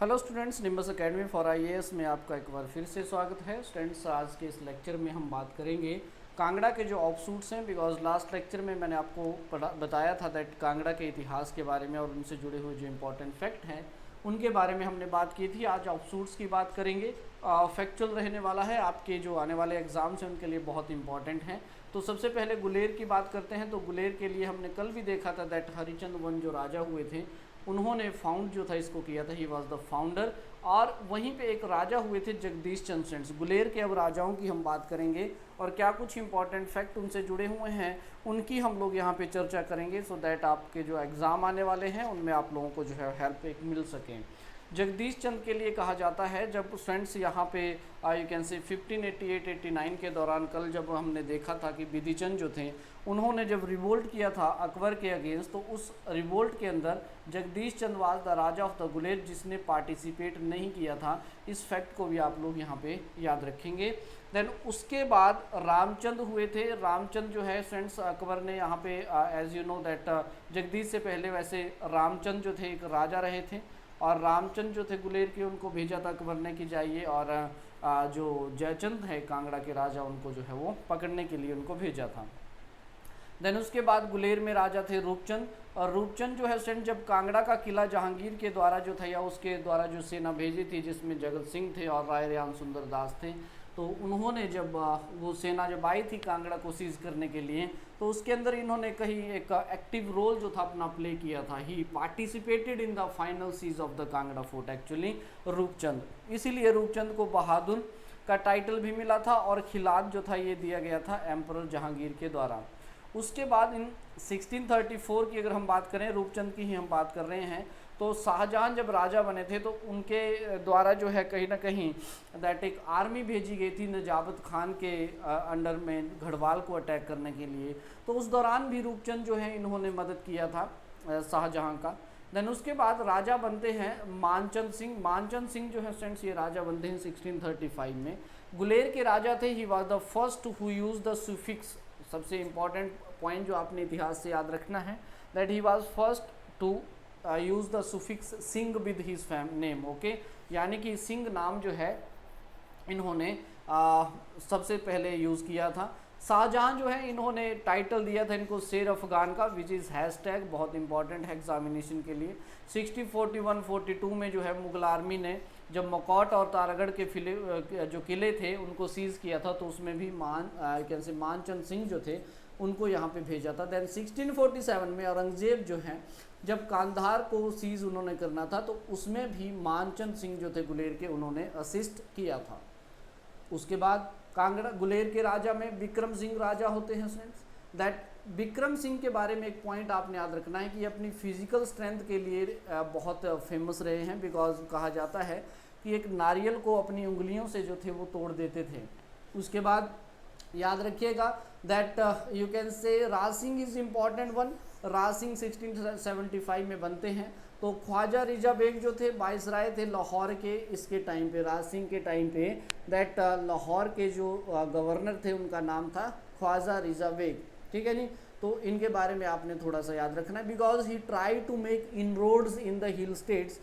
Hello students, nimbus academy for IAS में आपका एक बार फिर से स्वागत है। स्टूडेंट्स, आज के इस लेक्चर में हम बात करेंगे कांगड़ा के जो ऑफशूट्स हैं। बिकॉज लास्ट लेक्चर में मैंने आपको बताया था दैट कांगड़ा के इतिहास के बारे में और उनसे जुड़े हुए जो इम्पोर्टेंट फैक्ट हैं उनके बारे में हमने बात की थी। आज ऑफशूट्स की बात करेंगे। फैक्चुअल रहने वाला है, आपके जो आने वाले एग्जाम्स हैं उनके लिए बहुत इंपॉर्टेंट हैं। तो सबसे पहले गुलेर की बात करते हैं। तो गुलेर के लिए हमने कल भी देखा था दैट हरिचंद वन जो राजा हुए थे उन्होंने फाउंड जो था इसको किया था, ही वॉज द फाउंडर। और वहीं पे एक राजा हुए थे जगदीश चंद्र सेन। गुलेर के अब राजाओं की हम बात करेंगे और क्या कुछ इंपॉर्टेंट फैक्ट उनसे जुड़े हुए हैं उनकी हम लोग यहाँ पे चर्चा करेंगे, सो दैट आपके जो एग्ज़ाम आने वाले हैं उनमें आप लोगों को जो है हेल्प एक मिल सकें। जगदीश चंद के लिए कहा जाता है, जब फ्रेंड्स यहाँ पे यू कैन से 1588-89 के दौरान कल जब हमने देखा था कि बिधिचंद जो थे उन्होंने जब रिवोल्ट किया था अकबर के अगेंस्ट, तो उस रिवोल्ट के अंदर Jagdish Chand was the raja of the Guler जिसने पार्टिसिपेट नहीं किया था। इस फैक्ट को भी आप लोग यहाँ पे याद रखेंगे। देन उसके बाद रामचंद हुए थे। रामचंद जो है फ्रेंड्स अकबर ने यहाँ पे as you know that Jagdish से पहले वैसे रामचंद जो थे एक राजा रहे थे और रामचंद जो थे गुलेर के उनको भेजा था अकबर ने कि जाइए और जो जयचंद है कांगड़ा के राजा उनको जो है वो पकड़ने के लिए उनको भेजा था। देन उसके बाद गुलेर में राजा थे रूपचंद। और रूपचंद जो है फ्रेंड जब कांगड़ा का किला जहांगीर के द्वारा जो था या उसके द्वारा जो सेना भेजी थी जिसमें जगत सिंह थे और राय रेयान सुंदर दास थे, तो उन्होंने जब वो सेना जब आई थी कांगड़ा को सीज करने के लिए तो उसके अंदर इन्होंने कहीं एक एक्टिव रोल जो था अपना प्ले किया था। He participated in the final siege of the Kangra fort actually Roopchand, इसीलिए रूपचंद को बहादुर का टाइटल भी मिला था और खिलाफ जो था ये दिया गया था एम्परर जहांगीर के द्वारा। उसके बाद इन 1634 की अगर हम बात करें, रूपचंद की ही हम बात कर रहे हैं, तो शाहजहां जब राजा बने थे तो उनके द्वारा जो है कहीं ना कहीं दैट एक आर्मी भेजी गई थी नजाबत खान के अंडर में गढ़वाल को अटैक करने के लिए। तो उस दौरान भी रूपचंद जो है इन्होंने मदद किया था शाहजहां का। देन उसके बाद राजा बनते हैं मानचंद सिंह। मानचंद सिंह जो है फ्रेंड्स ये राजा बनते हैं 1635 में। गुलेर के राजा थे। He was the first who use the suffix. सबसे इम्पॉर्टेंट पॉइंट जो आपने इतिहास से याद रखना है that he was first to use the suffix Singh with his name. Okay, यानी कि सिंह नाम जो है इन्होंने सबसे पहले यूज़ किया था। शाहजहां जो है इन्होंने टाइटल दिया था इनको शेर अफगान का, विच इज़ हैशटैग बहुत इंपॉर्टेंट है एग्जामिनेशन के लिए। 1641-42 में जो है मुगल आर्मी ने जब मकौट और तारागढ़ के जो किले थे उनको सीज़ किया था, तो उसमें भी कैसे मानचंद सिंह जो थे उनको यहाँ पे भेजा था। देन 1647 में औरंगजेब जो हैं जब कांधार को सीज़ उन्होंने करना था तो उसमें भी मानचंद सिंह जो थे गुलेर के उन्होंने असिस्ट किया था। उसके बाद कांगड़ा गुलेर के राजा में विक्रम सिंह राजा होते हैं फ्रेंड्स। दैट विक्रम सिंह के बारे में एक पॉइंट आपने याद रखना है कि अपनी फिजिकल स्ट्रेंथ के लिए बहुत फेमस रहे हैं। बिकॉज कहा जाता है कि एक नारियल को अपनी उंगलियों से जो थे वो तोड़ देते थे। उसके बाद याद रखिएगा that you can say Raj Singh is important one. Raj Singh 1675 में बनते हैं। तो ख्वाजा रिजा बेग जो थे वाइसराय थे लाहौर के इसके टाइम पे, राज सिंह के टाइम पे, दैट लाहौर के जो गवर्नर थे उनका नाम था ख्वाजा रिजा बेग। ठीक है जी, तो इनके बारे में आपने थोड़ा सा याद रखना है। Because he try to make inroads in the hill states,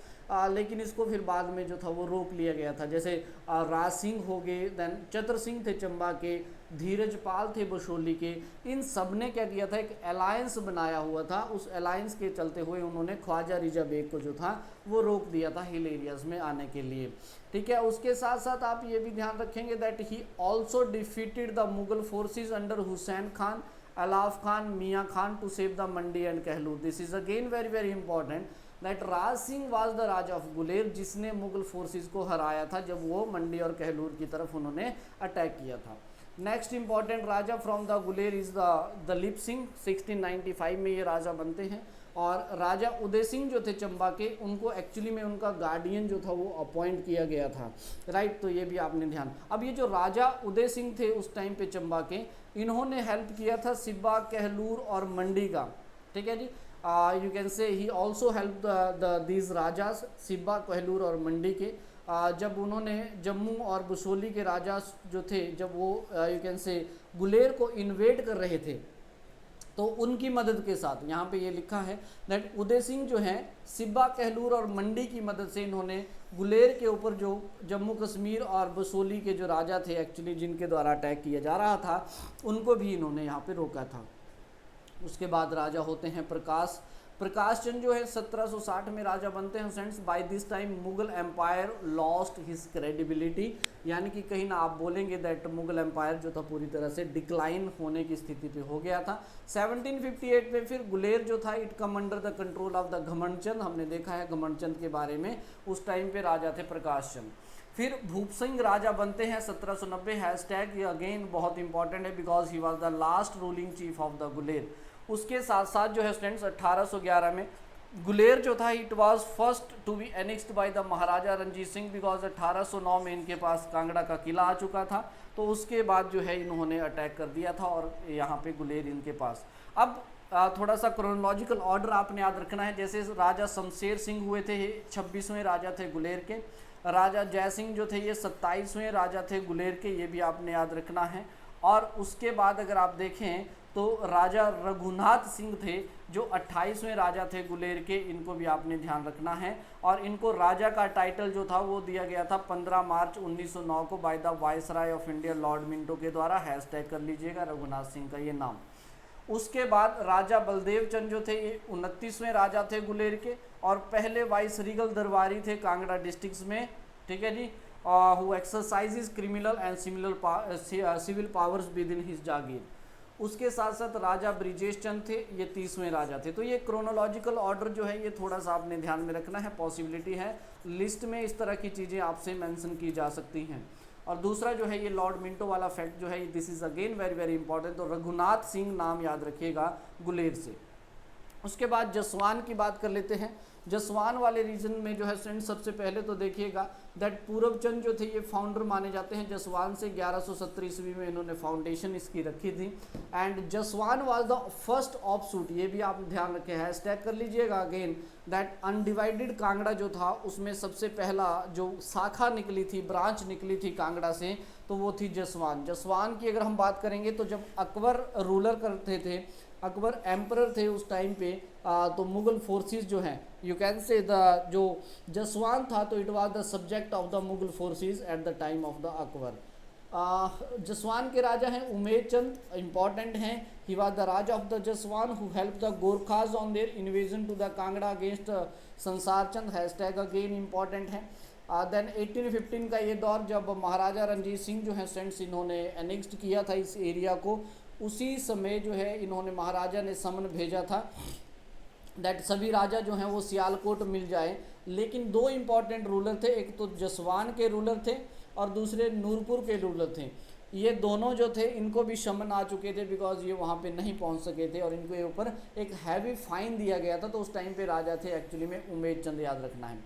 लेकिन इसको फिर बाद में जो था वो रोक लिया गया था। जैसे राज सिंह हो गए, देन चतर सिंह थे चंबा के, धीरज पाल थे बशोली के, इन सब ने क्या किया था एक अलायंस बनाया हुआ था। उस अलायंस के चलते हुए उन्होंने ख्वाजा रिजा बेग को जो था वो रोक दिया था हिल एरियाज में आने के लिए। ठीक है, उसके साथ साथ आप ये भी ध्यान रखेंगे that he also defeated the Mughal forces under Hussain Khan, Alaf Khan, Mian Khan to save the Mandi and Kahlur. This is again very very important that Raj Singh was the raja of Guler जिसने मुगल फोर्सेस को हराया था जब वो मंडी और कहलूर की तरफ उन्होंने अटैक किया था। Next important raja from the Guler is the Dalip Singh. 1695 में ये राजा बनते हैं। और राजा उदय सिंह जो थे चंबा के उनको एक्चुअली में उनका गार्डियन जो था वो अपॉइंट किया गया था। राइट, तो ये भी आपने ध्यान। अब ये जो राजा उदय सिंह थे उस टाइम पे चंबा के, इन्होंने हेल्प किया था सिब्बा, कहलूर और मंडी का। ठीक है जी, you can say he also help these rajas Sibba, Kahlur और मंडी के। जब उन्होंने जम्मू और बसोली के राजा जो थे जब वो यू कैन से गुलेर को इन्वेड कर रहे थे तो उनकी मदद के साथ यहाँ पे ये लिखा है दैट उदय सिंह जो हैं सिब्बा, कहलूर और मंडी की मदद से इन्होंने गुलेर के ऊपर जो जम्मू कश्मीर और बसोली के जो राजा थे एक्चुअली जिनके द्वारा अटैक किया जा रहा था, उनको भी इन्होंने यहाँ पे रोका था। उसके बाद राजा होते हैं प्रकाश चंद जो है 1760 में राजा बनते हैं friends. By this time Mughal empire lost his credibility, यानी कि कहीं ना आप बोलेंगे दैट मुगल एम्पायर जो था पूरी तरह से डिक्लाइन होने की स्थिति पे हो गया था। 1758 में फिर गुलेर जो था it come under the control of the Ghamandchand, हमने देखा है घमंडचंद के बारे में, उस टाइम पे राजा थे प्रकाश चंद। फिर भूप सिंह राजा बनते हैं 1790, हैशटैग ये अगेन बहुत इंपॉर्टेंट है because he was the last ruling chief of the Guler. उसके साथ साथ जो है स्टूडेंट्स 1811 में गुलेर जो था it was first to be annexed by the maharaja Ranjit Singh because 1809 में इनके पास कांगड़ा का किला आ चुका था, तो उसके बाद जो है इन्होंने अटैक कर दिया था और यहाँ पे गुलेर इनके पास। अब थोड़ा सा क्रोनोलॉजिकल ऑर्डर आपने याद रखना है, जैसे राजा शमशेर सिंह हुए थे, 26वें राजा थे गुलेर के। राजा जय सिंह जो थे ये 27वें राजा थे गुलेर के, ये भी आपने याद रखना है। और उसके बाद अगर आप देखें तो राजा रघुनाथ सिंह थे जो 28वें राजा थे गुलेर के, इनको भी आपने ध्यान रखना है। और इनको राजा का टाइटल जो था वो दिया गया था 15 मार्च 1909 को by the viceroy of India Lord Minto के द्वारा, हैशटैग कर लीजिएगा रघुनाथ सिंह का ये नाम। उसके बाद राजा बलदेव चंद जो थे ये 29वें राजा थे गुलेर के और पहले वाइस रीगल दरबारी थे कांगड़ा डिस्ट्रिक्ट में, ठीक है जी, who exercises criminal and civil powers within his jagir. उसके साथ साथ राजा ब्रिजेश चंद थे, ये 30वें राजा थे। तो ये क्रोनोलॉजिकल ऑर्डर जो है ये थोड़ा सा आपने ध्यान में रखना है, पॉसिबिलिटी है लिस्ट में इस तरह की चीज़ें आपसे मेंशन की जा सकती हैं। और दूसरा जो है ये लॉर्ड मिंटो वाला फैक्ट जो है this is again very very important, तो रघुनाथ सिंह नाम याद रखिएगा गुलेर से। उसके बाद जसवान की बात कर लेते हैं। जसवान वाले रीजन में जो है फ्रेंड्स सबसे पहले तो देखिएगा दैट पूरबचंद जो थे ये फाउंडर माने जाते हैं जसवान से, 1170 ईस्वी में इन्होंने फाउंडेशन इसकी रखी थी। And Jaswan was the first of suit, ये भी आप ध्यान रखें, हैशटैग कर लीजिएगा अगेन दैट अनडिवाइडेड कांगड़ा जो था उसमें सबसे पहला जो शाखा निकली थी, ब्रांच निकली थी कांगड़ा से, तो वो थी जसवान। जसवान की अगर हम बात करेंगे तो जब अकबर रूलर करते थे, अकबर एम्परर थे उस टाइम पे, तो मुगल फोर्सेस जो हैं यू कैन से द जो जसवान था तो it was the subject of the Mughal forces at the time of the Akbar. Jaswan के राजा हैं उमेद चंद, इंपॉर्टेंट हैं, he was the raja of the Jaswan who help the Gorkhas on their invasion to the Kangra against Sansar Chand, hashtag again important है। Then 1815 का ये दौर जब महाराजा रंजीत सिंह जो हैं फ्रेंड्स इन्होंने एनेक्स्ड किया था इस एरिया को, उसी समय जो है इन्होंने महाराजा ने समन भेजा था दैट सभी राजा जो हैं वो सियालकोट मिल जाए। लेकिन दो इम्पॉर्टेंट रूलर थे, एक तो जसवान के रूलर थे और दूसरे नूरपुर के रूलर थे। ये दोनों जो थे इनको भी समन आ चुके थे बिकॉज ये वहाँ पे नहीं पहुँच सके थे और इनके ऊपर एक हैवी फाइन दिया गया था। तो उस टाइम पे राजा थे एक्चुअली में उमेद चंद, याद रखना है।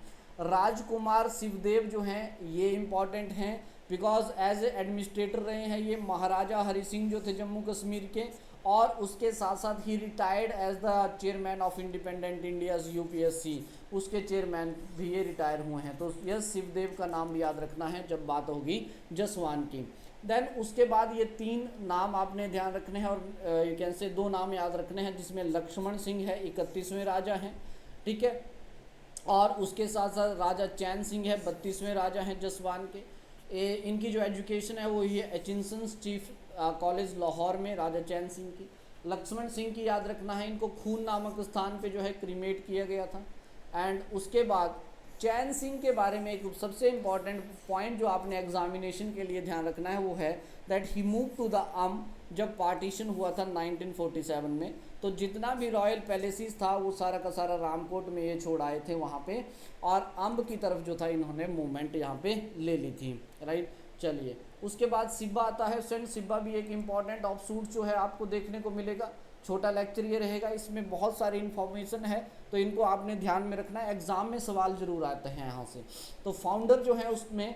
राजकुमार शिवदेव जो हैं ये इम्पॉर्टेंट हैं बिकॉज एज ए एडमिनिस्ट्रेटर रहे हैं ये महाराजा हरि सिंह जो थे जम्मू कश्मीर के, और उसके साथ साथ ही retired as the chairman of independent India's UPSC, उसके चेयरमैन भी ये रिटायर हुए हैं। तो यस शिवदेव का नाम याद रखना है जब बात होगी जसवान की। देन उसके बाद ये तीन नाम आपने ध्यान रखने हैं और यू कैन से दो नाम याद रखने हैं जिसमें लक्ष्मण सिंह है, 31वें राजा हैं, ठीक है, और उसके साथ साथ राजा चैन सिंह है, 32वें राजा हैं जसवान के। इनकी जो एजुकेशन है वो ये एचिंसन्स चीफ कॉलेज लाहौर में, राजा चैन सिंह की। लक्ष्मण सिंह की याद रखना है, इनको खून नामक स्थान पे जो है क्रीमेट किया गया था। एंड उसके बाद चैन सिंह के बारे में एक सबसे इम्पॉर्टेंट पॉइंट जो आपने एग्जामिनेशन के लिए ध्यान रखना है वो है that he move to the जब पार्टीशन हुआ था 1947 में, तो जितना भी रॉयल पैलेसेस था वो सारा का सारा रामकोट में ये छोड़ आए थे वहाँ पे, और अम्ब की तरफ जो था इन्होंने मूवमेंट यहाँ पे ले ली थी, राइट। चलिए उसके बाद सिब्बा आता है फ्रेंड, सिब्बा भी एक इम्पॉर्टेंट ऑफ सूट जो है आपको देखने को मिलेगा। छोटा लेक्चर ये रहेगा, इसमें बहुत सारी इन्फॉर्मेशन है तो इनको आपने ध्यान में रखना है, एग्जाम में सवाल जरूर आते हैं यहाँ से। तो फाउंडर जो है उसमें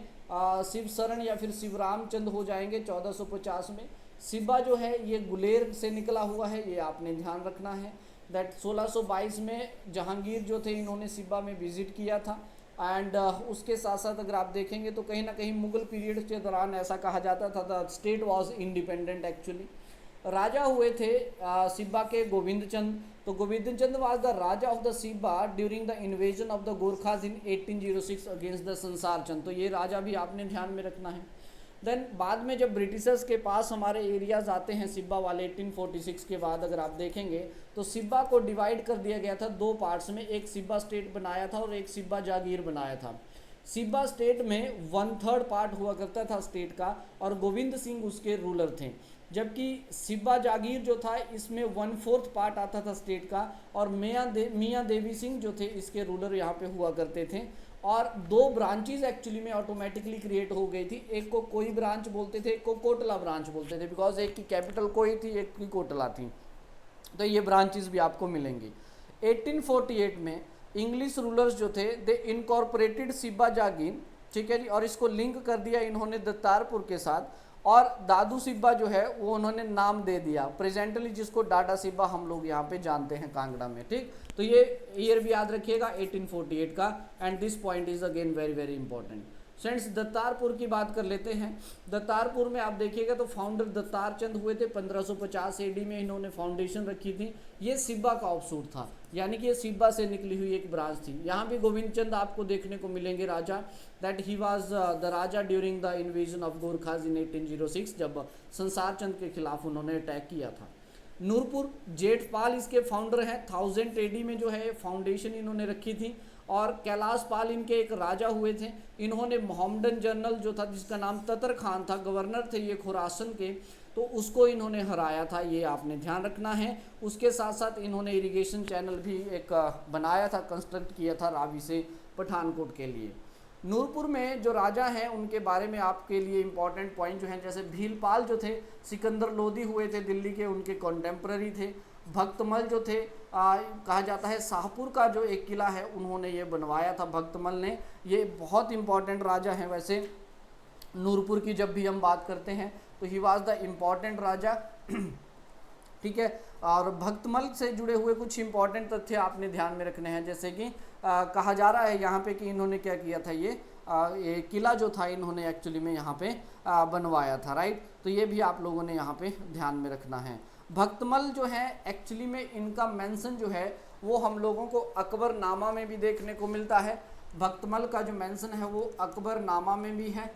शिव शरण या फिर शिवराम चंद हो जाएंगे 1450 में। सिब्बा जो है ये गुलेर से निकला हुआ है, ये आपने ध्यान रखना है। दैट 1622 में जहांगीर जो थे इन्होंने सिब्बा में विजिट किया था। एंड उसके साथ साथ अगर आप देखेंगे तो कहीं ना कहीं मुगल पीरियड के दौरान ऐसा कहा जाता था the state was independent actually. Raja हुए थे सिब्बा के गोविंद चंद। तो Govind Chand was the raja of the Sibba during the invasion of the Gorkhas in 1806 against the Sansar Chand. तो ये राजा भी आपने ध्यान में रखना है। देन बाद में जब ब्रिटिशर्स के पास हमारे एरियाज आते हैं सिब्बा वाले 1846 के बाद, अगर आप देखेंगे तो सिब्बा को डिवाइड कर दिया गया था दो पार्ट्स में, एक सिब्बा स्टेट बनाया था और एक सिब्बा जागीर बनाया था। सिब्बा स्टेट में 1/3 पार्ट हुआ करता था स्टेट का और गोविंद सिंह उसके रूलर थे, जबकि सिब्बा जागीर जो था इसमें 1/4 पार्ट आता था स्टेट का और मियाँ देवी सिंह जो थे इसके रूलर यहाँ पे हुआ करते थे। और दो ब्रांचेस एक्चुअली में ऑटोमेटिकली क्रिएट हो गई थी, एक को कोई ब्रांच बोलते थे, एक को कोटला ब्रांच बोलते थे, बिकॉज एक की कैपिटल कोई थी, एक की कोटला थी। तो ये ब्रांचेस भी आपको मिलेंगी। 1848 में इंग्लिश रूलर्स जो थे दे इनकॉर्पोरेटेड सिब्बा जागीर, ठीक है जी, और इसको लिंक कर दिया इन्होंने दत्तारपुर के साथ, और दादू सिब्बा जो है वो उन्होंने नाम दे दिया प्रेजेंटली, जिसको डाडा सिब्बा हम लोग यहाँ पे जानते हैं कांगड़ा में। ठीक, तो ये ईयर भी याद रखिएगा 1848 का, and this point is again very very important. Friends Dattarpur की बात कर लेते हैं। दत्तारपुर में आप देखिएगा तो फाउंडर दत्तार चंद हुए थे 1550 एडी में, इन्होंने फाउंडेशन रखी थी। ये सिब्बा का ऑफशूट था, यानी कि ये सिब्बा से निकली हुई एक ब्रांच थी। यहाँ भी गोविंद चंद आपको देखने को मिलेंगे raja, that he was the raja during the invasion of Gorkhas in 1806, जब संसार चंद के खिलाफ उन्होंने अटैक किया था। नूरपुर जेठपाल इसके फाउंडर हैं, 1000 एडी में जो है फाउंडेशन इन्होंने रखी थी। और कैलाश पाल इनके एक राजा हुए थे, इन्होंने मोहम्मदन जनरल जो था जिसका नाम ततर खान था, गवर्नर थे ये खुरासन के, तो उसको इन्होंने हराया था, ये आपने ध्यान रखना है। उसके साथ साथ इन्होंने इरिगेशन चैनल भी एक बनाया था, कंस्ट्रक्ट किया था रावी से पठानकोट के लिए। नूरपुर में जो राजा हैं उनके बारे में आपके लिए इंपॉर्टेंट पॉइंट जो हैं, जैसे भीलपाल जो थे सिकंदर लोधी हुए थे दिल्ली के, उनके कॉन्टेम्प्ररी थे। भक्तमल जो थे कहा जाता है शाहपुर का जो एक किला है उन्होंने ये बनवाया था, भक्तमल ने। ये बहुत इंपॉर्टेंट राजा हैं वैसे नूरपुर की जब भी हम बात करते हैं तो ही वाज द इम्पॉर्टेंट राजा। ठीक है, और भक्तमल से जुड़े हुए कुछ इंपॉर्टेंट तथ्य आपने ध्यान में रखने हैं, जैसे कि कहा जा रहा है यहाँ पे कि इन्होंने क्या किया था, ये किला जो था इन्होंने एक्चुअली में यहाँ पे बनवाया था, राइट। तो ये भी आप लोगों ने यहाँ पे ध्यान में रखना है। भक्तमल जो है एक्चुअली में इनका मेंशन जो है वो हम लोगों को अकबरनामा में भी देखने को मिलता है। भक्तमल का जो मेंशन है वो अकबरनामा में भी है,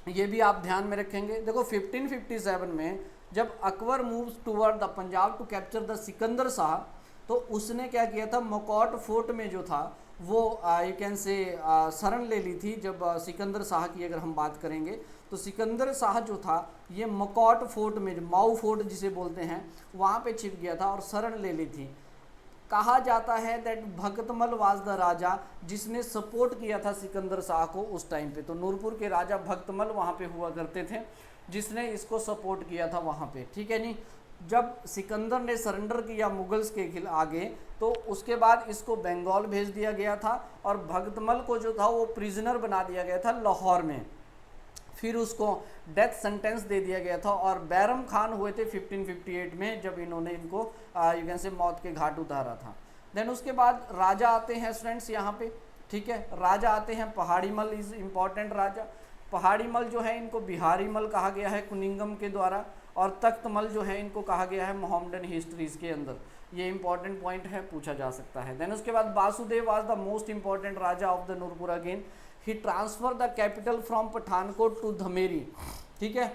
ये भी आप ध्यान में रखेंगे। देखो 1557 में जब Akbar moves toward the Punjab to capture the Sikandar Shah, तो उसने क्या किया था, मकौट फोर्ट में जो था वो यू कैन से शरण ले ली थी। जब सिकंदर शाह की अगर हम बात करेंगे तो सिकंदर शाह जो था ये मकौट फोर्ट में, जो माऊ फोर्ट जिसे बोलते हैं, वहाँ पे छिप गया था और शरण ले ली थी। कहा जाता है दैट भक्तमल वाज द राजा जिसने सपोर्ट किया था सिकंदर शाह को उस टाइम पे। तो नूरपुर के राजा भक्तमल वहाँ पे हुआ करते थे, जिसने इसको सपोर्ट किया था वहाँ पे, ठीक है नहीं। जब सिकंदर ने सरेंडर किया मुगल्स के आगे, तो उसके बाद इसको बंगाल भेज दिया गया था और भक्तमल को जो था वो प्रिजनर बना दिया गया था लाहौर में। फिर उसको डेथ सेंटेंस दे दिया गया था और बैरम खान हुए थे 1558 में, जब इन्होंने इनको यू कैन से मौत के घाट उतारा था। देन उसके बाद राजा आते हैं स्टूडेंट्स यहाँ पे, ठीक है। राजा आते हैं पहाड़ी मल, इज इम्पॉर्टेंट राजा। पहाड़ी मल जो है इनको बिहारी मल कहा गया है कुनिंगम के द्वारा, और तख्त मल जो है इनको कहा गया है मोहम्मदन हिस्ट्रीज के अंदर। ये इंपॉर्टेंट पॉइंट है, पूछा जा सकता है। देन उसके बाद Vasudev was the most important raja of the Nurpur again. He transfer the capital from Pathankot to Dhameri, ठीक है,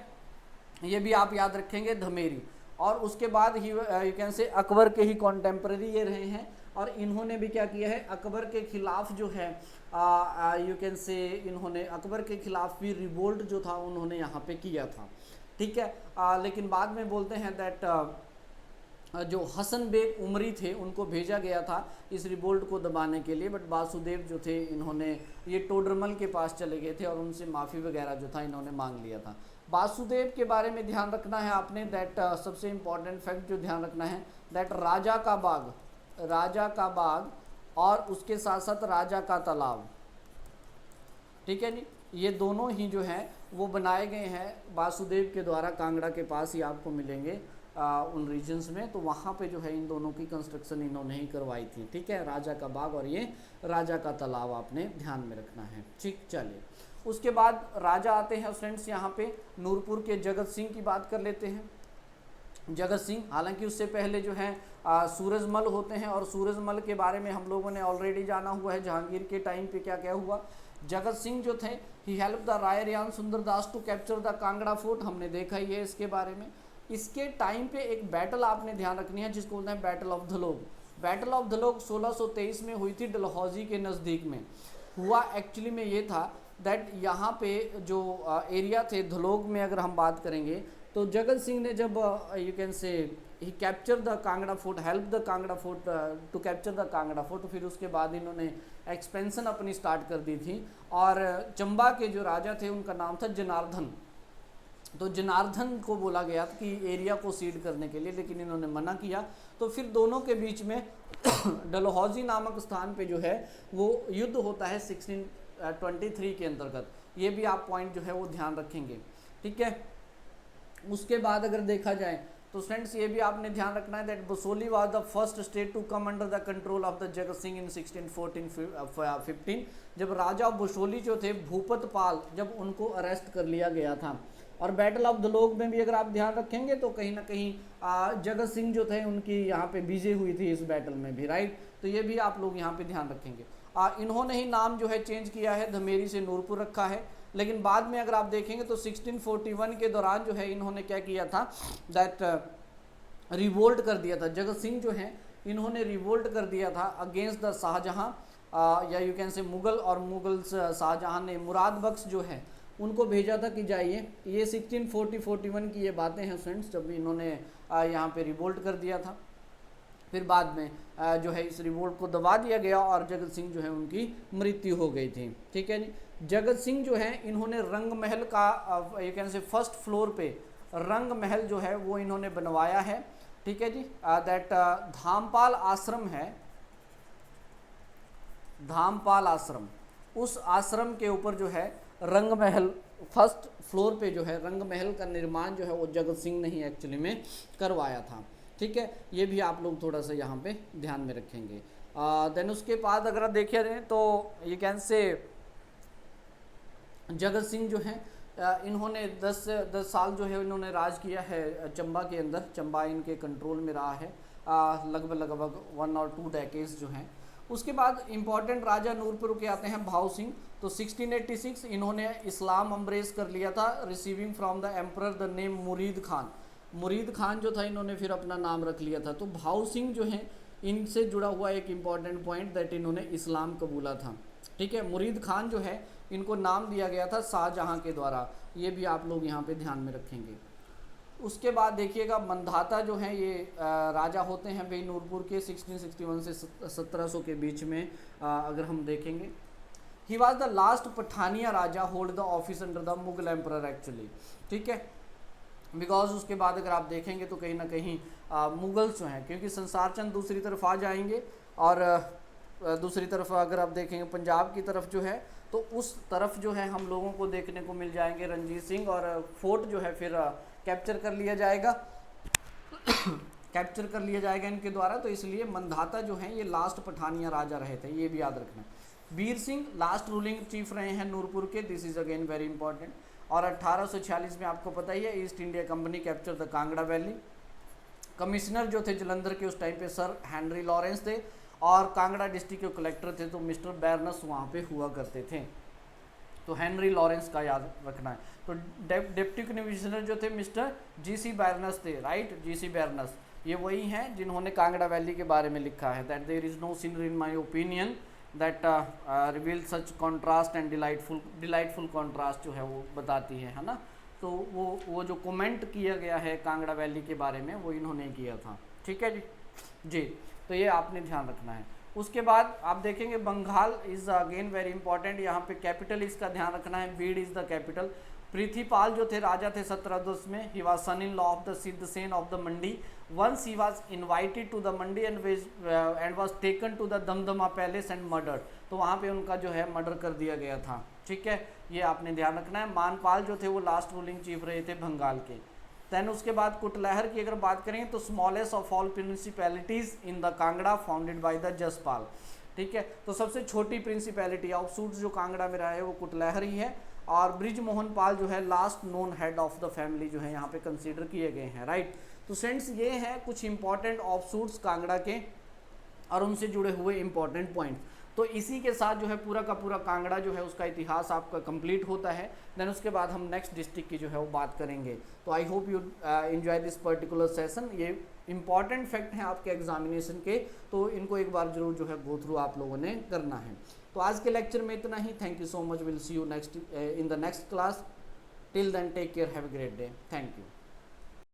ये भी आप याद रखेंगे, धमेरी। और उसके बाद ही यू कैन से अकबर के ही कॉन्टेम्प्ररी ये रहे हैं, और इन्होंने भी क्या किया है, अकबर के खिलाफ जो है यू कैन से इन्होंने अकबर के खिलाफ भी रिवोल्ट जो था उन्होंने यहाँ पे किया था, ठीक है। लेकिन बाद में बोलते हैं दैट जो हसन बेग उमरी थे उनको भेजा गया था इस रिवोल्ट को दबाने के लिए, बट वासुदेव जो थे इन्होंने ये टोडरमल के पास चले गए थे और उनसे माफ़ी वगैरह जो था इन्होंने मांग लिया था। वासुदेव के बारे में ध्यान रखना है आपने, दैट सबसे इम्पॉर्टेंट फैक्ट जो ध्यान रखना है, दैट राजा का बाग और उसके साथ साथ राजा का तालाब, ठीक है जी, ये दोनों ही जो हैं वो बनाए गए हैं वासुदेव के द्वारा। कांगड़ा के पास ही आपको मिलेंगे उन रीजन्स में, तो वहाँ पे जो है इन दोनों की कंस्ट्रक्शन इन्होंने ही करवाई थी, ठीक है। राजा का बाग और ये राजा का तालाब आपने ध्यान में रखना है, ठीक। चलिए उसके बाद राजा आते हैं फ्रेंड्स यहाँ पे, नूरपुर के जगत सिंह की बात कर लेते हैं। जगत सिंह, हालांकि उससे पहले जो है सूरजमल होते हैं, और सूरजमल के बारे में हम लोगों ने ऑलरेडी जाना हुआ है जहांगीर के टाइम पे क्या क्या हुआ। जगत सिंह जो थे he help the Rai Rayan Sundardas to capture the Kangra fort, हमने देखा ही है इसके बारे में। इसके टाइम पे एक बैटल आपने ध्यान रखनी है जिसको बोलते हैं बैटल ऑफ धलोग। बैटल ऑफ धलोग 1623 में हुई थी डलहौजी के नज़दीक में। हुआ एक्चुअली में ये था दैट यहाँ पे जो एरिया थे धलोग में, अगर हम बात करेंगे तो जगत सिंह ने जब you can say he capture the Kangra fort, help the Kangra fort to capture the Kangra fort, फिर उसके बाद इन्होंने एक्सपेंशन अपनी स्टार्ट कर दी थी। और चंबा के जो राजा थे उनका नाम था जनार्दन, तो जनार्दन को बोला गया था कि एरिया को सीड करने के लिए, लेकिन इन्होंने मना किया। तो फिर दोनों के बीच में डलहौजी नामक स्थान पे जो है वो युद्ध होता है 1623 के अंतर्गत। ये भी आप पॉइंट जो है वो ध्यान रखेंगे, ठीक है। उसके बाद अगर देखा जाए तो फ्रेंड्स ये भी आपने ध्यान रखना है that Basohli was the first state to come under the control of the Jagat Singh इन 1614-15, जब राजा बसोली जो थे भूपत पाल, जब उनको अरेस्ट कर लिया गया था। और बैटल ऑफ धलोग में भी अगर आप ध्यान रखेंगे तो कहीं ना कहीं जगत सिंह जो थे उनकी यहाँ पे विजय हुई थी इस बैटल में भी, राइट। तो ये भी आप लोग यहाँ पे ध्यान रखेंगे। इन्होंने ही नाम जो है चेंज किया है, धमेरी से नूरपुर रखा है, लेकिन बाद में अगर आप देखेंगे तो 1641 के दौरान जो है इन्होंने क्या किया था दैट रिवोल्ट कर दिया था। जगत सिंह जो हैं इन्होंने रिवोल्ट कर दिया था अगेंस्ट द शाहजहां, या यू कैन से मुगल, और मुगल शाहजहां ने मुराद बख्श जो है उनको भेजा था कि जाइए। ये 1641 की ये बातें हैं फ्रेंड्स, जब इन्होंने यहाँ पे रिवोल्ट कर दिया था। फिर बाद में जो है इस रिवोल्ट को दबा दिया गया और जगत सिंह जो है उनकी मृत्यु हो गई थी, ठीक है जी। जगत सिंह जो है इन्होंने रंग महल का ये कहने से फर्स्ट फ्लोर पे रंग महल जो है वो इन्होंने बनवाया है, ठीक है जी। दैट धामपाल आश्रम है, धामपाल आश्रम, उस आश्रम के ऊपर जो है रंग महल फर्स्ट फ्लोर पे जो है रंग महल का निर्माण जो है वो जगत सिंह ने ही एक्चुअली में करवाया था, ठीक है। ये भी आप लोग थोड़ा सा यहाँ पे ध्यान में रखेंगे। देन उसके बाद अगर देखे रहे तो ये कैन से जगत सिंह जो हैं इन्होंने 10 साल जो है इन्होंने राज किया है चंबा के अंदर। चंबा इनके कंट्रोल में रहा है लगभग 1 और 2 डेकेड्स जो हैं। उसके बाद इम्पॉर्टेंट राजा नूरपुर के आते हैं भाव सिंह। तो 1686 इन्होंने इस्लाम अम्ब्रेस कर लिया था, receiving from the emperor the name मुरीद खान। मुरीद खान जो था इन्होंने फिर अपना नाम रख लिया था। तो भाव सिंह जो हैं इनसे जुड़ा हुआ एक इम्पॉर्टेंट पॉइंट दैट इन्होंने इस्लाम कबूला था, ठीक है। मुरीद खान जो है इनको नाम दिया गया था शाहजहां के द्वारा, ये भी आप लोग यहाँ पे ध्यान में रखेंगे। उसके बाद देखिएगा मंधाता जो हैं ये राजा होते हैं भाई नूरपुर के 1661 से 1700 के बीच में। अगर हम देखेंगे ही was the last Pathania Raja hold the office under the Mughal emperor actually, ठीक है। बिकॉज उसके बाद अगर आप देखेंगे तो कहीं ना कहीं मुगल्स जो हैं, क्योंकि संसार चंद दूसरी तरफ आ जाएंगे और दूसरी तरफ अगर आप देखेंगे पंजाब की तरफ जो है तो उस तरफ जो है हम लोगों को देखने को मिल जाएंगे रणजीत सिंह, और फोर्ट जो है फिर कैप्चर कर लिया जाएगा कैप्चर कर लिया जाएगा इनके द्वारा। तो इसलिए मंधाता जो हैं ये लास्ट पठानिया राजा रहे थे, ये भी याद रखना। Veer Singh last ruling chief रहे हैं नूरपुर के, this is again very important. और 1846 में आपको पता ही है east India company capture the Kangra valley. Commissioner जो थे जलंधर के उस टाइम पे सर हेनरी लॉरेंस थे, और कांगड़ा डिस्ट्रिक्ट के कलेक्टर थे तो मिस्टर बैरनस वहाँ पे हुआ करते थे। तो हेनरी लॉरेंस का याद रखना है। तो डिप्टी कमिश्नर जो थे मिस्टर जीसी बैरनस थे, राइट, जीसी बैरनस। ये वही हैं जिन्होंने कांगड़ा वैली के बारे में लिखा है that there is no scenery in my opinion that reveal such contrast and delightful contrast जो है वो बताती है ना। तो वो जो कमेंट किया गया है कांगड़ा वैली के बारे में वो इन्होंने किया था, ठीक है जी। तो ये आपने ध्यान रखना है। उसके बाद आप देखेंगे Bengal is again very important. यहाँ पे कैपिटल इसका ध्यान रखना है, Bir is the capital. Prithvipal जो थे राजा थे 1710 में, he was son in law of the Sidhsen of the Mandi. Once he was invited to the Mandi and was taken to the Damdama palace and murdered. तो वहाँ पे उनका जो है मर्डर कर दिया गया था, ठीक है। ये आपने ध्यान रखना है। मानपाल जो थे वो लास्ट रूलिंग चीफ रहे थे बंगाल के। दैन उसके बाद कुटलहर की अगर बात करें तो smallest of all principalities in the Kangra founded by the Jaspal, ठीक है। तो सबसे छोटी प्रिंसिपैलिटी ऑफ सूट्स जो कांगड़ा में रहा है वो कुटलहर ही है। और ब्रिज मोहन पाल जो है last known head of the family जो है यहाँ पे कंसीडर किए गए हैं, राइट। तो तो फ्रेंड्स ये है कुछ इंपॉर्टेंट ऑफशूट्स कांगड़ा के और उनसे जुड़े हुए इंपॉर्टेंट पॉइंट्स। तो इसी के साथ जो है पूरा का पूरा कांगड़ा जो है उसका इतिहास आपका कंप्लीट होता है। देन उसके बाद हम नेक्स्ट डिस्ट्रिक्ट की जो है वो बात करेंगे। तो I hope you enjoy this particular session. ये इंपॉर्टेंट फैक्ट हैं आपके एग्जामिनेशन के, तो इनको एक बार जरूर जो है गो थ्रू आप लोगों ने करना है। तो आज के लेक्चर में इतना ही। Thank you so much. Will see you next in the next class. Till then take care, have a great day. Thank you.